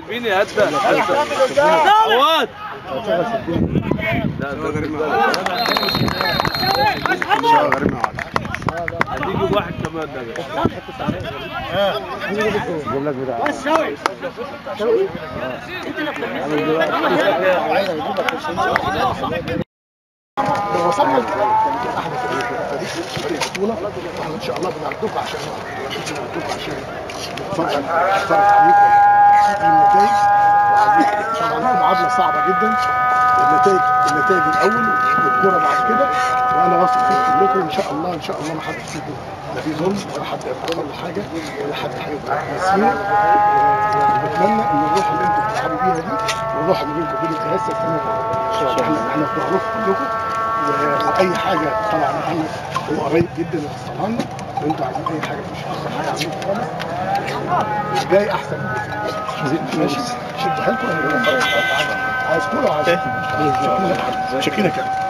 مين يا هدى؟ عواد لا ده غريب هتيجي واحد كمان ده جيب لك بتاع لو وصلنا احنا فريق بطوله واحنا ان شاء الله بنعدكم عشان نتفرج عليكم النتائج. طبعا معادله صعبه جدا، النتائج الاول والكوره بعد كده، وانا واثق فيكم كلكم ان شاء الله ما حد فيكم لا في ظلم ولا حد يعترض ولا حاجه حاجه بتمثلوا. وبتمنى ان الروح اللي انتم بتلعبوا بيها دي والروح اللي بينكم وبين الجهاز تستمر. احنا في ظهركم كلكم، واي حاجه طبعا احنا هو قريب جدا يوصلها لنا، وانتوا عايزين اي حاجه مش احسن حاجه عايزين خالص، جاي احسن ماشي. شدوا حيلكم، انا عايز كوره وعايز شكلنا كده.